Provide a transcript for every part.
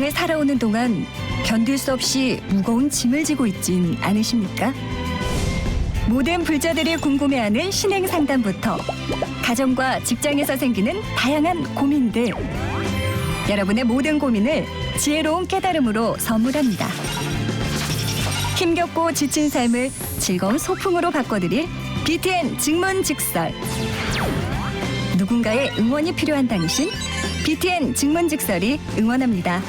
세상을 살아오는 동안 견딜 수 없이 무거운 짐을 지고 있진 않으십니까? 모든 불자들이 궁금해하는 신행 상담부터 가정과 직장에서 생기는 다양한 고민들. 여러분의 모든 고민을 지혜로운 깨달음으로 선물합니다. 힘겹고 지친 삶을 즐거운 소풍으로 바꿔드릴 BTN 증문즉설. 누군가의 응원이 필요한 당신, BTN 증문즉설이 응원합니다.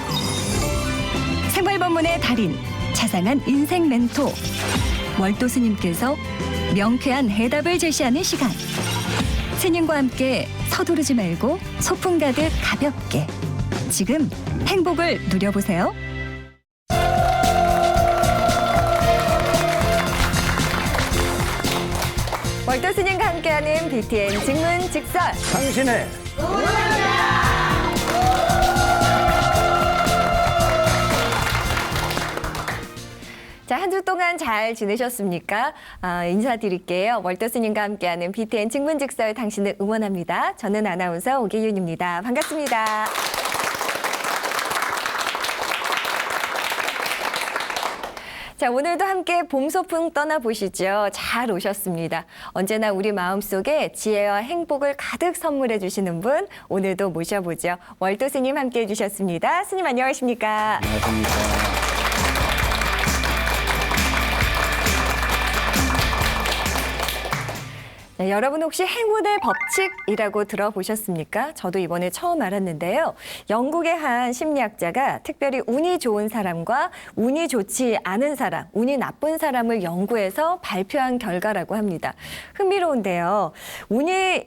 생활법문의 달인, 자상한 인생 멘토, 월도 스님께서 명쾌한 해답을 제시하는 시간. 스님과 함께 서두르지 말고 소풍 가득 가볍게. 지금 행복을 누려보세요. 월도 스님과 함께하는 BTN 증문즉설. 당신의 자, 한 주 동안 잘 지내셨습니까? 인사드릴게요. 월도 스님과 함께하는 BTN 증문즉설 당신을 응원합니다. 저는 아나운서 오기윤입니다. 반갑습니다. 자, 오늘도 함께 봄 소풍 떠나보시죠. 잘 오셨습니다. 언제나 우리 마음속에 지혜와 행복을 가득 선물해 주시는 분, 오늘도 모셔보죠. 월도 스님 함께 해주셨습니다. 스님 안녕하십니까? 안녕하십니까. 네, 여러분 혹시 행운의 법칙이라고 들어보셨습니까? 저도 이번에 처음 알았는데요. 영국의 한 심리학자가 특별히 운이 좋은 사람과 운이 좋지 않은 사람, 운이 나쁜 사람을 연구해서 발표한 결과라고 합니다. 흥미로운데요.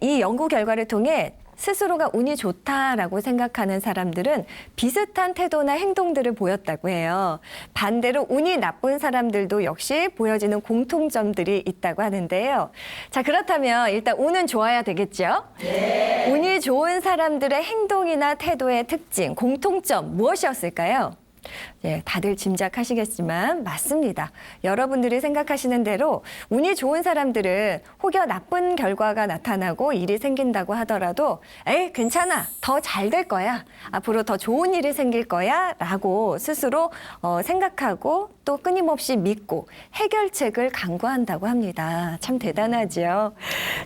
이 연구 결과를 통해 스스로가 운이 좋다라고 생각하는 사람들은 비슷한 태도나 행동들을 보였다고 해요. 반대로 운이 나쁜 사람들도 역시 보여지는 공통점들이 있다고 하는데요. 자, 그렇다면 일단 운은 좋아야 되겠죠? 네. 운이 좋은 사람들의 행동이나 태도의 특징, 공통점 무엇이었을까요? 네, 다들 짐작하시겠지만 맞습니다. 여러분들이 생각하시는 대로 운이 좋은 사람들은 혹여 나쁜 결과가 나타나고 일이 생긴다고 하더라도 에이 괜찮아, 더 잘 될 거야, 앞으로 더 좋은 일이 생길 거야 라고 스스로 생각하고 또 끊임없이 믿고 해결책을 강구한다고 합니다. 참 대단하죠.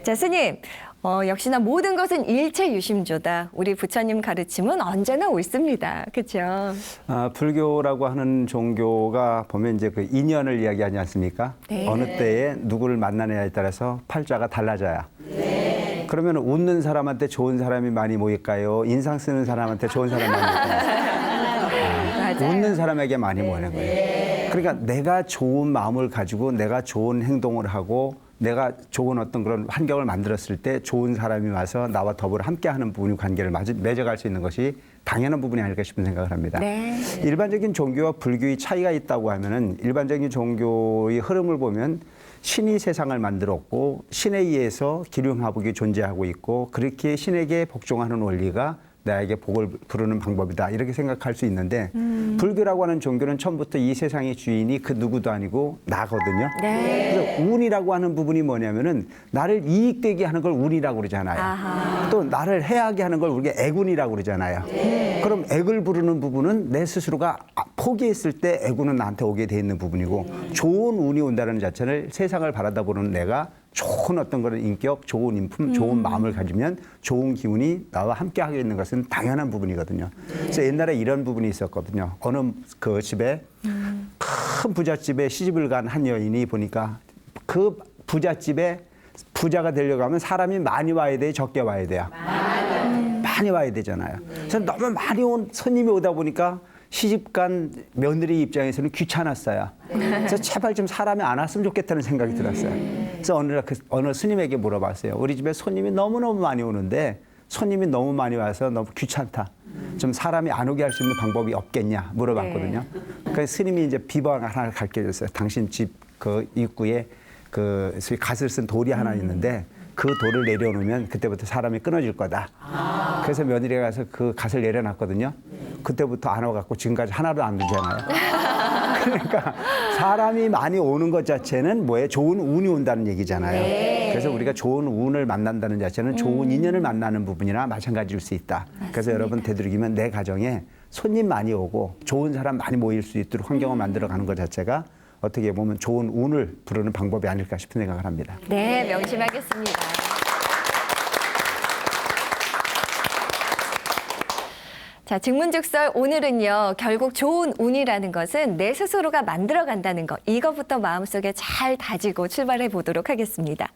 자, 스님, 역시나 모든 것은 일체유심조다. 우리 부처님 가르침은 언제나 옳습니다. 그렇죠? 불교라고 하는 종교가 보면 이제 그 인연을 이야기하지 않습니까? 네. 어느 때에 누구를 만나느냐에 따라서 팔자가 달라져요. 네. 그러면 웃는 사람한테 좋은 사람이 많이 모일까요? 인상 쓰는 사람한테 좋은 사람이 많이 모일까요? 웃는 사람에게 많이 모이는 거예요. 그러니까 내가 좋은 마음을 가지고 내가 좋은 행동을 하고 내가 좋은 어떤 그런 환경을 만들었을 때 좋은 사람이 와서 나와 더불어 함께하는 부분이 관계를 맺어갈 수 있는 것이 당연한 부분이 아닐까 싶은 생각을 합니다. 네. 일반적인 종교와 불교의 차이가 있다고 하면은 일반적인 종교의 흐름을 보면 신이 세상을 만들었고 신에 의해서 기륭화복이 존재하고 있고 그렇게 신에게 복종하는 원리가 나에게 복을 부르는 방법이다 이렇게 생각할 수 있는데 불교라고 하는 종교는 처음부터 이 세상의 주인이 그 누구도 아니고 나거든요. 네. 그래서 운이라고 하는 부분이 뭐냐면은 나를 이익되게 하는 걸 운이라고 그러잖아요. 아하. 또 나를 해하게 하는 걸 우리가 애군이라고 그러잖아요. 네. 그럼 액을 부르는 부분은 내 스스로가 포기했을 때 애군은 나한테 오게 돼 있는 부분이고 좋은 운이 온다는 자체를 세상을 바라다 보는 내가 좋은 어떤 그런 인격, 좋은 인품, 좋은 마음을 가지면 좋은 기운이 나와 함께 하게 있는 것은 당연한 부분이거든요. 그래서 옛날에 이런 부분이 있었거든요. 어느 그 집에 큰 부잣집에 시집을 간 한 여인이 보니까 그 부잣집에 부자가 되려고 하면 사람이 많이 와야 돼요, 적게 와야 돼요? 많이 와야 되잖아요. 그래서 너무 많이 온 손님이 오다 보니까 시집간 며느리 입장에서는 귀찮았어요. 그래서 제발 좀 사람이 안 왔으면 좋겠다는 생각이 들었어요. 그래서 어느 스님에게 물어봤어요. 우리 집에 손님이 너무너무 많이 오는데 손님이 너무 많이 와서 너무 귀찮다. 좀 사람이 안 오게 할 수 있는 방법이 없겠냐 물어봤거든요. 그래서 스님이 이제 비방 하나를 가르쳐줬어요. 당신 집 그 입구에 그 갓을 쓴 돌이 하나 있는데 그 돌을 내려놓으면 그때부터 사람이 끊어질 거다. 그래서 며느리가 가서 그 갓을 내려놨거든요. 그때부터 안 와갖고 지금까지 하나도 안 되잖아요. 그러니까 사람이 많이 오는 것 자체는 뭐예요? 좋은 운이 온다는 얘기잖아요. 네. 그래서 우리가 좋은 운을 만난다는 자체는 좋은 인연을 만나는 부분이나 마찬가지일 수 있다. 맞습니다. 그래서 여러분 되도록이면 내 가정에 손님 많이 오고 좋은 사람 많이 모일 수 있도록 환경을 만들어가는 것 자체가 어떻게 보면 좋은 운을 부르는 방법이 아닐까 싶은 생각을 합니다. 네, 명심하겠습니다. 자, 증문즉설 오늘은요, 결국 좋은 운이라는 것은 내 스스로가 만들어간다는 것, 이것부터 마음속에 잘 다지고 출발해 보도록 하겠습니다.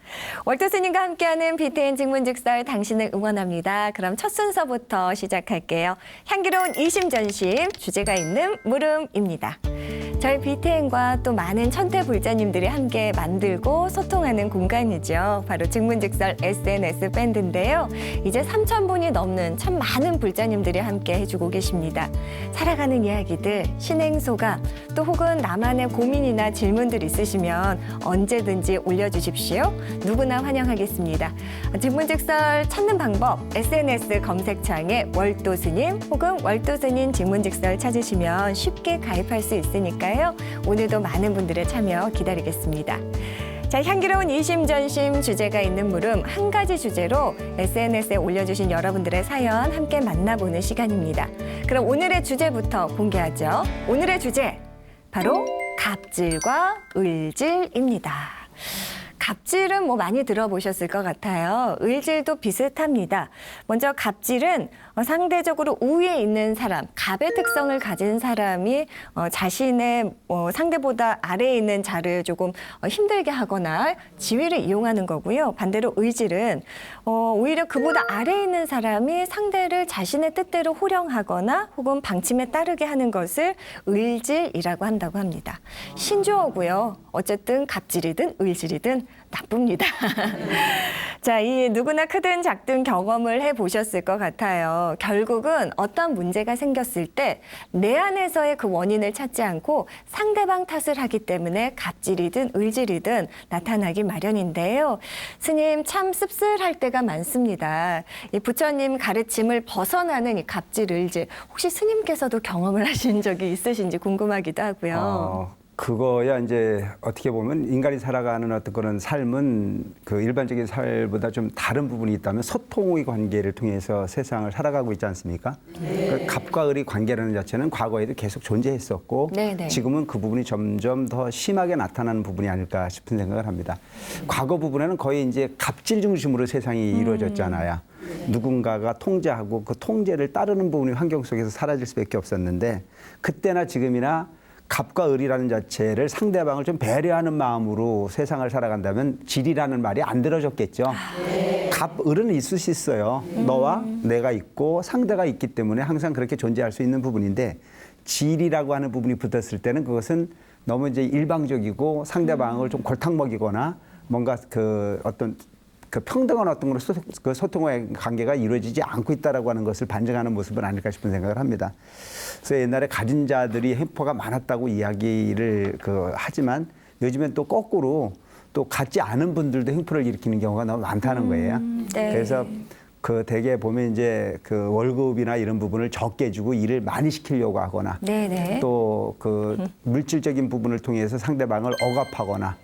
월드 스님과 함께하는 BTN 증문즉설 당신을 응원합니다. 그럼 첫 순서부터 시작할게요. 향기로운 이심전심, 주제가 있는 물음입니다. 저희 BTN과 또 많은 천태불자님들이 함께 만들고 소통하는 공간이죠. 바로 증문즉설 SNS 밴드인데요. 이제 3,000분이 넘는 참 많은 불자님들이 함께 해주고 계십니다. 살아가는 이야기들, 신행소감, 또 혹은 나만의 고민이나 질문들 있으시면 언제든지 올려주십시오. 누구나 환영하겠습니다. 증문즉설 찾는 방법, SNS 검색창에 월도스님 혹은 월도스님 증문즉설 찾으시면 쉽게 가입할 수 있으니까요. 오늘도 많은 분들의 참여 기다리겠습니다. 자, 향기로운 이심전심 주제가 있는 물음 한 가지 주제로 SNS에 올려주신 여러분들의 사연 함께 만나보는 시간입니다. 그럼 오늘의 주제부터 공개하죠. 오늘의 주제, 바로 갑질과 을질입니다. 갑질은 뭐 많이 들어보셨을 것 같아요. 을질도 비슷합니다. 먼저 갑질은 상대적으로 우위에 있는 사람, 갑의 특성을 가진 사람이 자신의 상대보다 아래에 있는 자를 조금 힘들게 하거나 지위를 이용하는 거고요. 반대로 을질은 오히려 그보다 아래에 있는 사람이 상대를 자신의 뜻대로 호령하거나 혹은 방침에 따르게 하는 것을 을질이라고 한다고 합니다. 신조어고요. 어쨌든 갑질이든 을질이든 나쁩니다. 자, 이 누구나 크든 작든 경험을 해보셨을 것 같아요. 결국은 어떤 문제가 생겼을 때 내 안에서의 그 원인을 찾지 않고 상대방 탓을 하기 때문에 갑질이든 을질이든 나타나기 마련인데요. 스님, 참 씁쓸할 때가 많습니다. 이 부처님 가르침을 벗어나는 이 갑질, 을질, 혹시 스님께서도 경험을 하신 적이 있으신지 궁금하기도 하고요. 그거야 이제 어떻게 보면 인간이 살아가는 어떤 그런 삶은 그 일반적인 삶보다 좀 다른 부분이 있다면 소통의 관계를 통해서 세상을 살아가고 있지 않습니까? 그 갑과 을의 관계라는 자체는 과거에도 계속 존재했었고 네네. 지금은 그 부분이 점점 더 심하게 나타나는 부분이 아닐까 싶은 생각을 합니다. 과거 부분에는 거의 이제 갑질 중심으로 세상이 이루어졌잖아요. 누군가가 통제하고 그 통제를 따르는 부분이 환경 속에서 사라질 수밖에 없었는데 그때나 지금이나 갑과 을이라는 자체를 상대방을 좀 배려하는 마음으로 세상을 살아간다면 질이라는 말이 안 들어졌겠죠. 갑, 을은 있을 수 있어요. 너와 내가 있고 상대가 있기 때문에 항상 그렇게 존재할 수 있는 부분인데 질이라고 하는 부분이 붙었을 때는 그것은 너무 이제 일방적이고 상대방을 좀 골탕 먹이거나 뭔가 그 어떤 그 평등한 어떤 걸로 그 소통의 관계가 이루어지지 않고 있다라고 하는 것을 반증하는 모습은 아닐까 싶은 생각을 합니다. 그래서 옛날에 가진 자들이 횡포가 많았다고 이야기를 하지만 요즘엔 또 거꾸로 또 갖지 않은 분들도 횡포를 일으키는 경우가 너무 많다는 거예요. 네. 그래서 그 대개 보면 이제 그 월급이나 이런 부분을 적게 주고 일을 많이 시키려고 하거나 네네. 또 그 물질적인 부분을 통해서 상대방을 억압하거나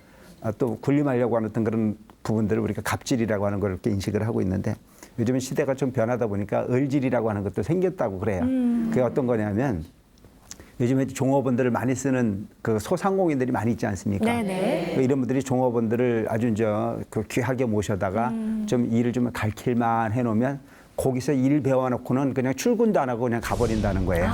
또 군림하려고 하는 어떤 그런 부분들을 우리가 갑질이라고 하는 걸 이렇게 인식을 하고 있는데 요즘은 시대가 좀 변하다 보니까 을질이라고 하는 것도 생겼다고 그래요. 그게 어떤 거냐면 요즘에 종업원들을 많이 쓰는 그 소상공인들이 많이 있지 않습니까? 네네. 이런 분들이 종업원들을 아주 이제 그 귀하게 모셔다가 좀 일을 좀 가르칠만 해놓으면 거기서 일 배워놓고는 그냥 출근도 안 하고 그냥 가버린다는 거예요.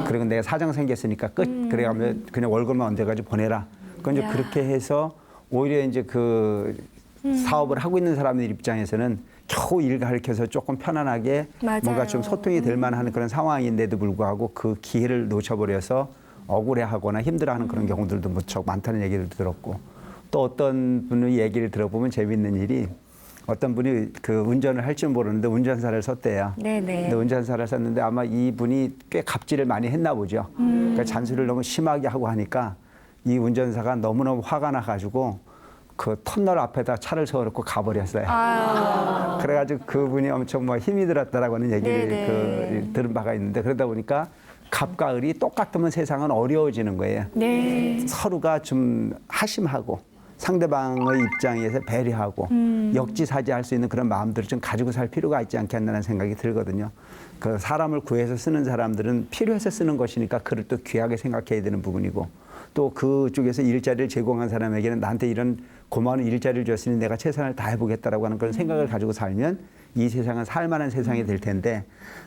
그리고 내가 사장 생겼으니까 끝. 그래가면 그냥 월급만 얹어가지고 보내라. 그건 이제 야. 그렇게 해서 오히려 이제 그 사업을 하고 있는 사람들 입장에서는 겨우 일 가르쳐서 조금 편안하게 맞아요. 뭔가 좀 소통이 될 만한 그런 상황인데도 불구하고 그 기회를 놓쳐버려서 억울해하거나 힘들어하는 그런 경우들도 무척 많다는 얘기를 들었고 또 어떤 분의 얘기를 들어보면 재밌는 일이 어떤 분이 그 운전을 할 줄 모르는데 운전사를 썼대요. 네네. 근데 운전사를 썼는데 아마 이분이 꽤 갑질을 많이 했나 보죠. 그러니까 잔소리를 너무 심하게 하고 하니까 이 운전사가 너무너무 화가 나가지고 그 터널 앞에다 차를 세워놓고 가버렸어요. 그래가지고 그분이 엄청 뭐 힘이 들었다라고 하는 얘기를 네네. 들은 바가 있는데 그러다 보니까 갑과 을이 똑같으면 세상은 어려워지는 거예요. 네. 서로가 좀 하심하고 상대방의 입장에서 배려하고 역지사지할 수 있는 그런 마음들을 좀 가지고 살 필요가 있지 않겠나라는 생각이 들거든요. 그 사람을 구해서 쓰는 사람들은 필요해서 쓰는 것이니까 그를 또 귀하게 생각해야 되는 부분이고, 또 그쪽에서 일자리를 제공한 사람에게는 나한테 이런 고마운 일자리를 줬으니 내가 최선을 다해보겠다라고 하는 그런 생각을 가지고 살면 이 세상은 살만한 세상이 될 텐데,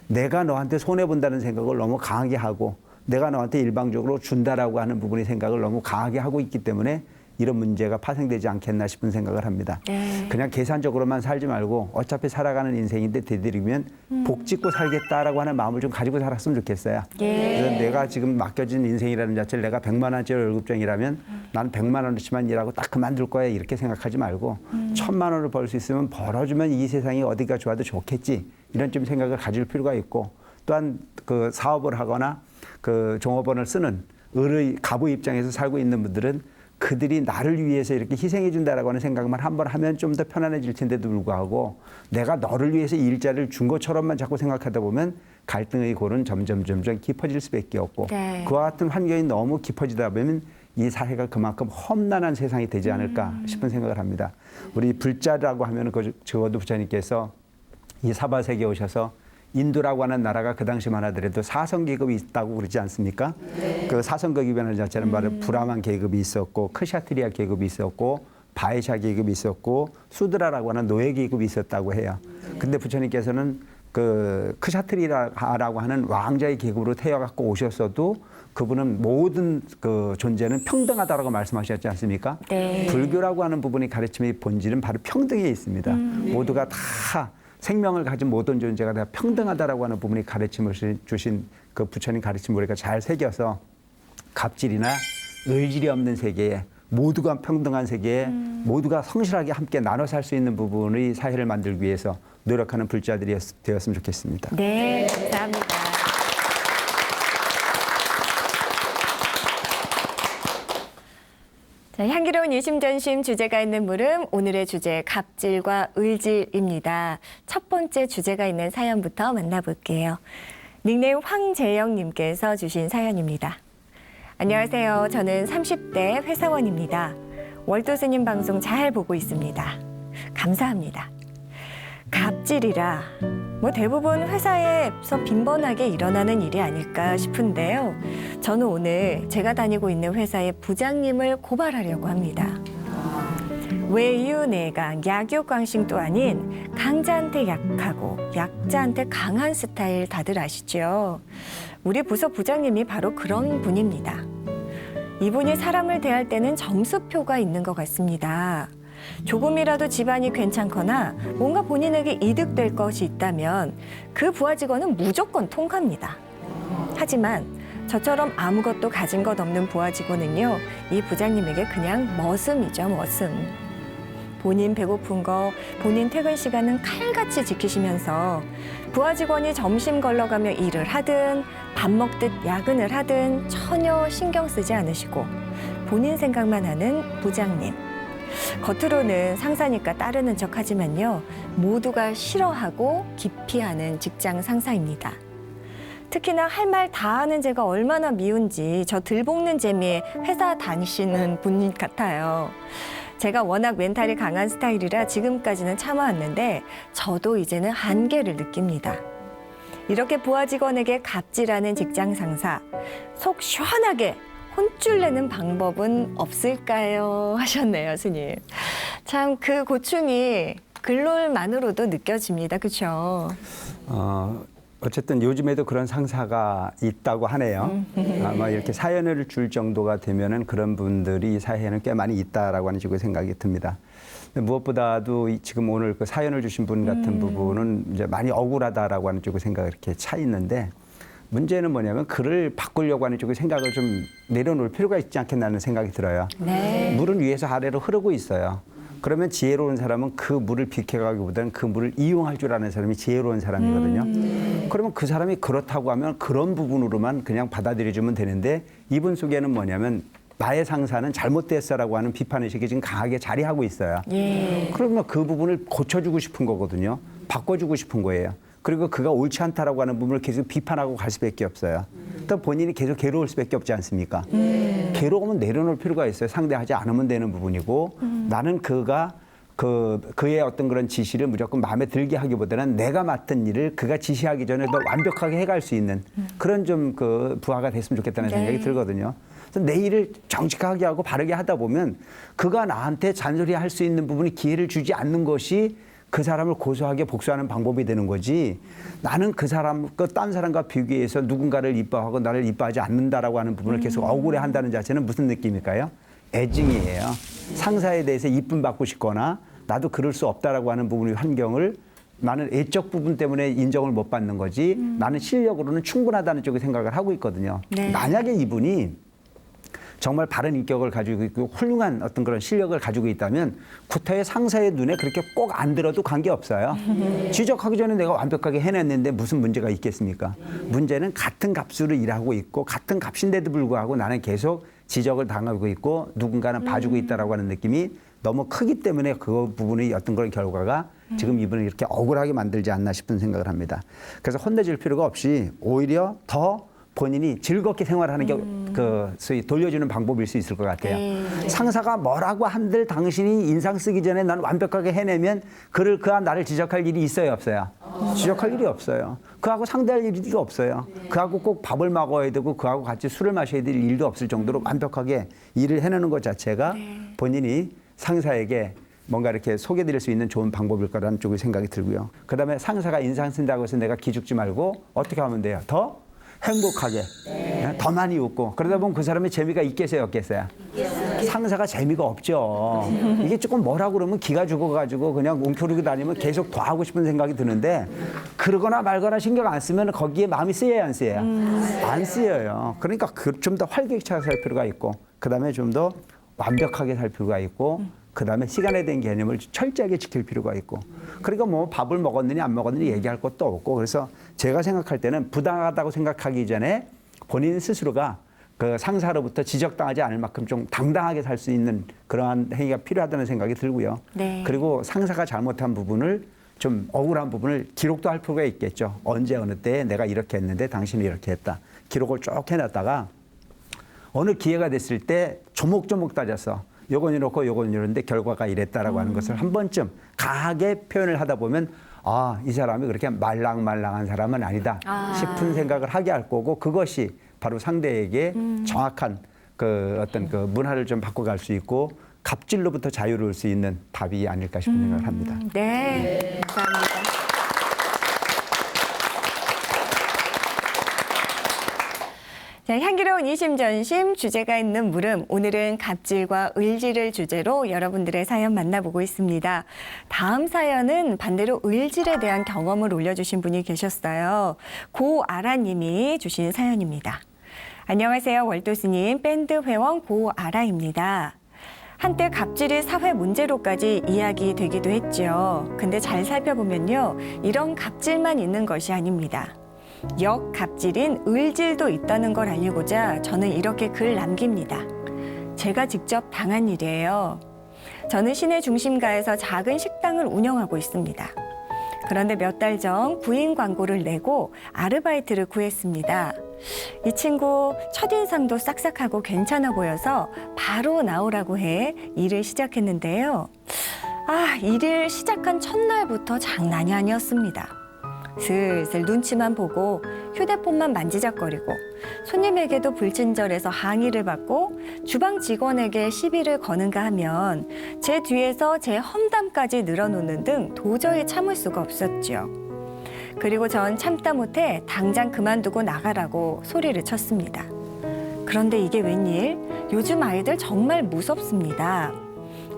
내가 너한테 손해본다는 생각을 너무 강하게 하고 내가 너한테 일방적으로 준다라고 하는 부분의 생각을 너무 강하게 하고 있기 때문에 이런 문제가 파생되지 않겠나 싶은 생각을 합니다. 그냥 계산적으로만 살지 말고 어차피 살아가는 인생인데 되도록이면 복 짓고 살겠다라고 하는 마음을 좀 가지고 살았으면 좋겠어요. 그래서 내가 지금 맡겨진 인생이라는 자체를 내가 100만 원짜리 월급쟁이라면 나는 100만 원어치만 일하고 딱 그만둘 거야 이렇게 생각하지 말고 1000만 원을 벌 수 있으면 벌어주면 이 세상이 어디가 좋아도 좋겠지 이런 좀 생각을 가질 필요가 있고, 또한 그 사업을 하거나 그 종업원을 쓰는 을의 갑의 입장에서 살고 있는 분들은 그들이 나를 위해서 이렇게 희생해 준다라고 하는 생각만 한번 하면 좀 더 편안해질 텐데도 불구하고 내가 너를 위해서 일자리를 준 것처럼만 자꾸 생각하다 보면 갈등의 골은 점점 깊어질 수밖에 없고, 그와 같은 환경이 너무 깊어지다 보면 이 사회가 그만큼 험난한 세상이 되지 않을까 싶은 생각을 합니다. 우리 불자라고 하면 적어도 부처님께서 이 사바세계에 오셔서 인도라고 하는 나라가 그 당시만 하더라도 사성 계급이 있다고 그러지 않습니까? 그 사성 계급이라는 자체는 바로 브라만 계급이 있었고, 크샤트리아 계급이 있었고, 바이샤 계급이 있었고, 수드라라고 하는 노예 계급이 있었다고 해요. 근데 부처님께서는 그 크샤트리아라고 하는 왕자의 계급으로 태어갖고 오셨어도 그분은 모든 그 존재는 평등하다라고 말씀하셨지 않습니까? 불교라고 하는 부분이 가르침의 본질은 바로 평등에 있습니다. 모두가 다 생명을 가진 모든 존재가 다 평등하다라고 하는 부분이 가르침을 주신 그 부처님 가르침을 우리가 잘 새겨서 갑질이나 의질이 없는 세계에, 모두가 평등한 세계에 모두가 성실하게 함께 나눠 살 수 있는 부분의 사회를 만들기 위해서 노력하는 불자들이 되었으면 좋겠습니다. 네, 감사합니다. 자, 향기로운 이심전심 주제가 있는 물음, 오늘의 주제 갑질과 의질입니다. 첫 번째 주제가 있는 사연부터 만나볼게요. 닉네임 황재영님께서 주신 사연입니다. 안녕하세요. 저는 30대 회사원입니다. 월도스님 방송 잘 보고 있습니다. 감사합니다. 갑질이라 뭐 대부분 회사에서 빈번하게 일어나는 일이 아닐까 싶은데요. 저는 오늘 제가 다니고 있는 회사의 부장님을 고발하려고 합니다. 외유내강, 약육강식도 아닌 강자한테 약하고 약자한테 강한 스타일 다들 아시죠? 우리 부서 부장님이 바로 그런 분입니다. 이분이 사람을 대할 때는 점수표가 있는 것 같습니다. 조금이라도 집안이 괜찮거나 뭔가 본인에게 이득될 것이 있다면 그 부하 직원은 무조건 통과합니다. 하지만 저처럼 아무것도 가진 것 없는 부하 직원은요, 이 부장님에게 그냥 머슴이죠, 머슴. 본인 배고픈 거, 본인 퇴근 시간은 칼같이 지키시면서 부하 직원이 점심 걸러가며 일을 하든 밥 먹듯 야근을 하든 전혀 신경 쓰지 않으시고 본인 생각만 하는 부장님. 겉으로는 상사니까 따르는 척 하지만요, 모두가 싫어하고 기피하는 직장 상사입니다. 특히나 할 말 다 하는 제가 얼마나 미운지 저 들볶는 재미에 회사 다니시는 분 같아요. 제가 워낙 멘탈이 강한 스타일이라 지금까지는 참아왔는데 저도 이제는 한계를 느낍니다. 이렇게 부하 직원에게 갑질하는 직장 상사, 속 시원하게 혼쭐 내는 방법은 없을까요? 하셨네요, 스님. 참 그 고충이 글로만으로도 느껴집니다. 그렇죠? 어쨌든 요즘에도 그런 상사가 있다고 하네요. 아마 이렇게 사연을 줄 정도가 되면은 그런 분들이 사회에는 꽤 많이 있다라고 하는 식으로 생각이 듭니다. 근데 무엇보다도 지금 오늘 그 사연을 주신 분 같은 부분은 이제 많이 억울하다라고 하는 쪽으로 생각이 이렇게 차 있는데, 문제는 뭐냐면 그를 바꾸려고 하는 쪽의 생각을 좀 내려놓을 필요가 있지 않겠나는 생각이 들어요. 네. 물은 위에서 아래로 흐르고 있어요. 그러면 지혜로운 사람은 그 물을 비켜가기보다는 그 물을 이용할 줄 아는 사람이 지혜로운 사람이거든요. 그러면 그 사람이 그렇다고 하면 그런 부분으로만 그냥 받아들여주면 되는데, 이분 속에는 뭐냐면 나의 상사는 잘못됐어라고 하는 비판의식이 지금 강하게 자리하고 있어요. 그러면 그 부분을 고쳐주고 싶은 거거든요. 바꿔주고 싶은 거예요. 그리고 그가 옳지 않다라고 하는 부분을 계속 비판하고 갈 수밖에 없어요. 그때부터 본인이 계속 괴로울 수밖에 없지 않습니까? 괴로우면 내려놓을 필요가 있어요. 상대하지 않으면 되는 부분이고 나는 그의 어떤 그런 지시를 무조건 마음에 들게 하기보다는 내가 맡은 일을 그가 지시하기 전에 더 완벽하게 해갈 수 있는 그런 좀 그 부하가 됐으면 좋겠다는 생각이 들거든요. 그래서 내 일을 정직하게 하고 바르게 하다 보면 그가 나한테 잔소리할 수 있는 부분이 기회를 주지 않는 것이 그 사람을 고소하게 복수하는 방법이 되는 거지. 나는 그 사람, 딴 사람과 비교해서 누군가를 이뻐하고 나를 이뻐하지 않는다라고 하는 부분을 계속 억울해한다는 자체는 무슨 느낌일까요? 애증이에요. 상사에 대해서 이쁨 받고 싶거나 나도 그럴 수 없다라고 하는 부분의 환경을 나는 애적 부분 때문에 인정을 못 받는 거지 나는 실력으로는 충분하다는 쪽에 생각을 하고 있거든요. 네. 만약에 이분이 정말 바른 인격을 가지고 있고 훌륭한 어떤 그런 실력을 가지고 있다면 구타의 상사의 눈에 그렇게 꼭 안 들어도 관계없어요. 지적하기 전에 내가 완벽하게 해냈는데 무슨 문제가 있겠습니까? 문제는 같은 값으로 일하고 있고 같은 값인데도 불구하고 나는 계속 지적을 당하고 있고 누군가는 봐주고 있다라고 하는 느낌이 너무 크기 때문에 그 부분의 어떤 그런 결과가 지금 이분을 이렇게 억울하게 만들지 않나 싶은 생각을 합니다. 그래서 혼내줄 필요가 없이 오히려 더 본인이 즐겁게 생활하는 게 그 소위 돌려주는 방법일 수 있을 것 같아요. 상사가 뭐라고 한들 당신이 인상 쓰기 전에 난 완벽하게 해내면 그가 나를 지적할 일이 있어요, 없어요? 지적할 일이 없어요. 그하고 상대할 일이 없어요. 그하고 꼭 밥을 먹어야 되고 그하고 같이 술을 마셔야 될 일도 없을 정도로 완벽하게 일을 해내는 것 자체가 본인이 상사에게 뭔가 이렇게 소개드릴 수 있는 좋은 방법일 거라는 쪽의 생각이 들고요. 그다음에 상사가 인상 쓴다고 해서 내가 기죽지 말고 어떻게 하면 돼요? 더 행복하게, 더 많이 웃고 그러다 보면 그 사람의 재미가 있겠어요, 없겠어요? 상사가 재미가 없죠. 이게 조금 뭐라고 그러면 기가 죽어가지고 그냥 웅크리고 다니면 계속 더 하고 싶은 생각이 드는데 그러거나 말거나 신경 안 쓰면 거기에 마음이 쓰여요, 안 쓰여요? 안 쓰여요. 그러니까 좀 더 활기차게 살 필요가 있고 그다음에 좀 더 완벽하게 살 필요가 있고 그다음에 시간에 대한 개념을 철저하게 지킬 필요가 있고 그러니까 뭐 밥을 먹었느니 안 먹었느니 얘기할 것도 없고 그래서 제가 생각할 때는 부당하다고 생각하기 전에 본인 스스로가 그 상사로부터 지적당하지 않을 만큼 좀 당당하게 살 수 있는 그러한 행위가 필요하다는 생각이 들고요. 네. 그리고 상사가 잘못한 부분을 좀 억울한 부분을 기록도 할 필요가 있겠죠. 언제 어느 때에 내가 이렇게 했는데 당신이 이렇게 했다. 기록을 쭉 해놨다가 어느 기회가 됐을 때 조목조목 따져서 요건 이렇고 요건 이런데 결과가 이랬다라고 하는 것을 한 번쯤 강하게 표현을 하다 보면 아, 이 사람이 그렇게 말랑말랑한 사람은 아니다 싶은 생각을 하게 할 거고 그것이 바로 상대에게 정확한 그 어떤 그 문화를 좀 바꿔갈 수 있고 갑질로부터 자유로울 수 있는 답이 아닐까 싶은 생각을 합니다. 네, 감사합니다. 자, 향기로운 이심전심 주제가 있는 물음. 오늘은 갑질과 의질을 주제로 여러분들의 사연 만나보고 있습니다. 다음 사연은 반대로 의질에 대한 경험을 올려주신 분이 계셨어요. 고아라님이 주신 사연입니다. 안녕하세요. 월도스님 밴드 회원 고아라입니다. 한때 갑질이 사회 문제로까지 이야기되기도 했죠. 근데 잘 살펴보면요. 이런 갑질만 있는 것이 아닙니다. 역갑질인 을질도 있다는 걸 알리고자 저는 이렇게 글 남깁니다. 제가 직접 당한 일이에요. 저는 시내 중심가에서 작은 식당을 운영하고 있습니다. 그런데 몇 달 전 구인 광고를 내고 아르바이트를 구했습니다. 이 친구 첫인상도 싹싹하고 괜찮아 보여서 바로 나오라고 해 일을 시작했는데요. 일을 시작한 첫날부터 장난이 아니었습니다. 슬슬 눈치만 보고 휴대폰만 만지작거리고 손님에게도 불친절해서 항의를 받고 주방 직원에게 시비를 거는가 하면 제 뒤에서 제 험담까지 늘어놓는 등 도저히 참을 수가 없었죠. 그리고 전 참다 못해 당장 그만두고 나가라고 소리를 쳤습니다. 그런데 이게 웬일? 요즘 아이들 정말 무섭습니다.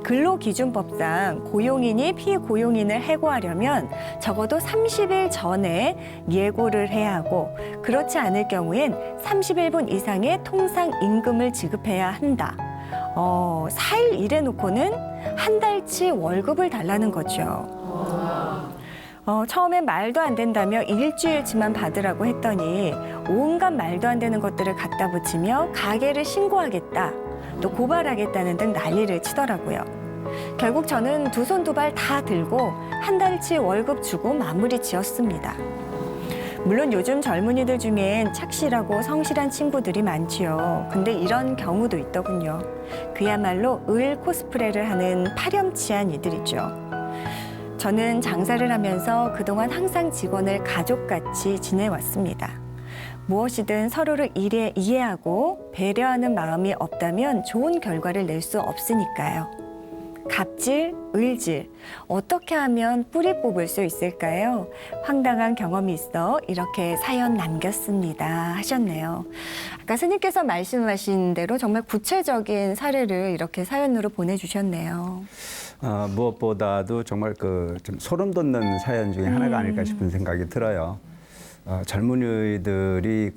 근로기준법상 고용인이 피고용인을 해고하려면 적어도 30일 전에 예고를 해야 하고 그렇지 않을 경우엔 31분 이상의 통상 임금을 지급해야 한다. 4일 일해놓고는 한 달치 월급을 달라는 거죠. 처음엔 말도 안 된다며 일주일치만 받으라고 했더니 온갖 말도 안 되는 것들을 갖다 붙이며 가게를 신고하겠다. 또 고발하겠다는 등 난리를 치더라고요. 결국 저는 두 손 두 발 다 들고 한 달치 월급 주고 마무리 지었습니다. 물론 요즘 젊은이들 중엔 착실하고 성실한 친구들이 많지요. 근데 이런 경우도 있더군요. 그야말로 을 코스프레를 하는 파렴치한 이들이죠. 저는 장사를 하면서 그동안 항상 직원을 가족같이 지내왔습니다. 무엇이든 서로를 이해하고 배려하는 마음이 없다면 좋은 결과를 낼 수 없으니까요. 갑질, 을질, 어떻게 하면 뿌리 뽑을 수 있을까요? 황당한 경험이 있어 이렇게 사연 남겼습니다 하셨네요. 아까 스님께서 말씀하신 대로 정말 구체적인 사례를 이렇게 사연으로 보내주셨네요. 무엇보다도 정말 좀 소름 돋는 사연 중에 하나가 아닐까 싶은 생각이 들어요. 젊은이들이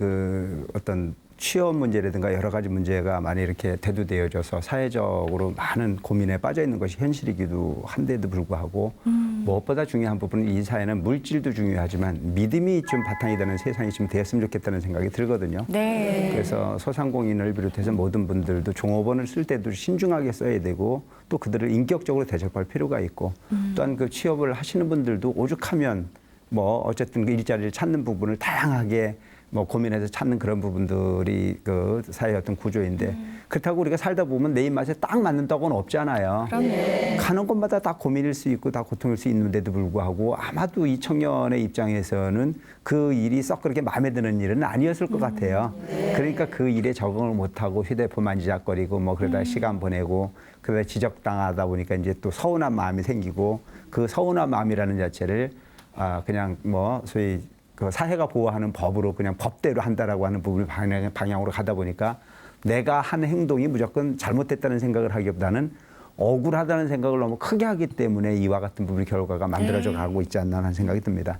어떤 취업 문제라든가 여러 가지 문제가 많이 이렇게 대두되어져서 사회적으로 많은 고민에 빠져 있는 것이 현실이기도 한데도 불구하고 무엇보다 중요한 부분은 이 사회는 물질도 중요하지만 믿음이 좀 바탕이 되는 세상이 좀 되었으면 좋겠다는 생각이 들거든요. 네. 그래서 소상공인을 비롯해서 모든 분들도 종업원을 쓸 때도 신중하게 써야 되고 또 그들을 인격적으로 대접할 필요가 있고 또한 그 취업을 하시는 분들도 오죽하면 어쨌든 그 일자리를 찾는 부분을 다양하게 고민해서 찾는 그런 부분들이 그 사회의 어떤 구조인데 그렇다고 우리가 살다 보면 내 입맛에 딱 맞는다고는 없잖아요. 그럼요. 가는 곳마다 다 고민일 수 있고 다 고통일 수 있는데도 불구하고 아마도 이 청년의 입장에서는 그 일이 썩 그렇게 마음에 드는 일은 아니었을 것 같아요. 그러니까 그 일에 적응을 못하고 휴대폰 만지작거리고 그러다 시간 보내고 그러다 지적당하다 보니까 이제 또 서운한 마음이 생기고 그 서운한 마음이라는 자체를 그냥 소위 그 사회가 보호하는 법으로 그냥 법대로 한다라고 하는 부분을 방향으로 가다 보니까 내가 한 행동이 무조건 잘못됐다는 생각을 하기보다는 억울하다는 생각을 너무 크게 하기 때문에 이와 같은 부분의 결과가 만들어져 가고 있지 않나 하는 생각이 듭니다.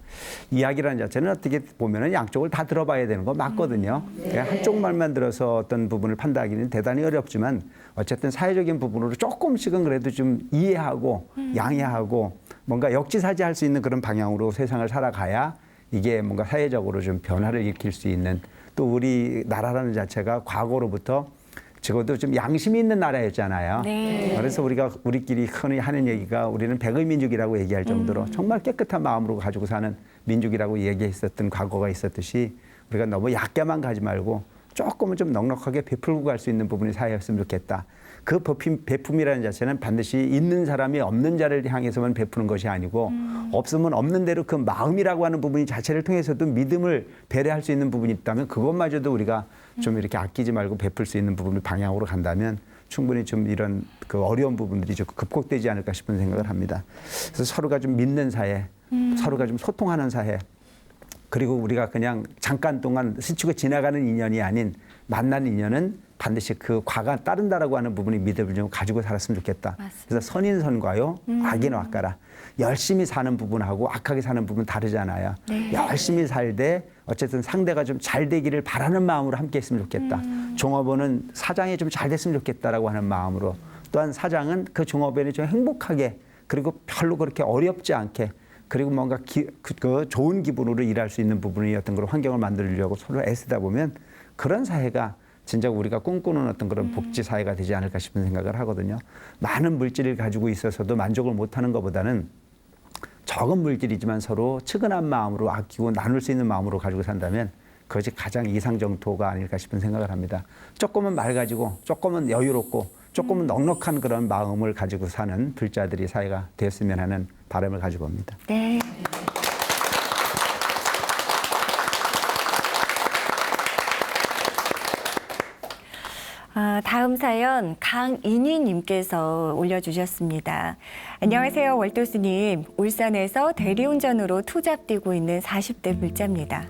이야기라는 자체는 어떻게 보면은 양쪽을 다 들어봐야 되는 건 맞거든요. 그냥 한쪽 말만 들어서 어떤 부분을 판단하기는 대단히 어렵지만 어쨌든 사회적인 부분으로 조금씩은 그래도 좀 이해하고 양해하고 뭔가 역지사지할 수 있는 그런 방향으로 세상을 살아가야 이게 뭔가 사회적으로 좀 변화를 일으킬 수 있는 또 우리 나라라는 자체가 과거로부터 적어도 좀 양심이 있는 나라였잖아요. 네. 그래서 우리끼리 흔히 하는 얘기가 우리는 백의 민족이라고 얘기할 정도로 정말 깨끗한 마음으로 가지고 사는 민족이라고 얘기했었던 과거가 있었듯이 우리가 너무 얕게만 가지 말고 조금은 좀 넉넉하게 베풀고 갈 수 있는 부분이 사회였으면 좋겠다. 그 베품이라는 자체는 반드시 있는 사람이 없는 자를 향해서만 베푸는 것이 아니고 없으면 없는 대로 그 마음이라고 하는 부분이 자체를 통해서도 믿음을 배려할 수 있는 부분이 있다면 그것마저도 우리가 좀 이렇게 아끼지 말고 베풀 수 있는 부분을 방향으로 간다면 충분히 좀 이런 그 어려운 부분들이 좀 극복되지 않을까 싶은 생각을 합니다. 그래서 서로가 좀 믿는 사회, 서로가 좀 소통하는 사회, 그리고 우리가 그냥 잠깐 동안 스치고 지나가는 인연이 아닌 만난 인연은 반드시 그 과가 따른다라고 하는 부분이 믿음을 좀 가지고 살았으면 좋겠다. 맞습니다. 그래서 선인선과요, 악인은 악가라. 열심히 사는 부분하고 악하게 사는 부분 다르잖아요. 네. 열심히 살되 어쨌든 상대가 좀 잘 되기를 바라는 마음으로 함께 했으면 좋겠다. 종업원은 사장이 좀 잘 됐으면 좋겠다라고 하는 마음으로 또한 사장은 그 종업원이 좀 행복하게 그리고 별로 그렇게 어렵지 않게 그리고 뭔가 그 좋은 기분으로 일할 수 있는 부분이 어떤 그런 환경을 만들려고 서로 애쓰다 보면 그런 사회가 진짜 우리가 꿈꾸는 어떤 그런 복지 사회가 되지 않을까 싶은 생각을 하거든요. 많은 물질을 가지고 있어서도 만족을 못하는 것보다는 적은 물질이지만 서로 측은한 마음으로 아끼고 나눌 수 있는 마음으로 가지고 산다면 그것이 가장 이상정토가 아닐까 싶은 생각을 합니다. 조금은 맑아지고 조금은 여유롭고 조금은 넉넉한 그런 마음을 가지고 사는 불자들이 사회가 되었으면 하는 바람을 가지고 옵니다. 네. 다음 사연 강인희님께서 올려주셨습니다. 안녕하세요, 월도스님. 울산에서 대리운전으로 투잡 뛰고 있는 40대 불자입니다.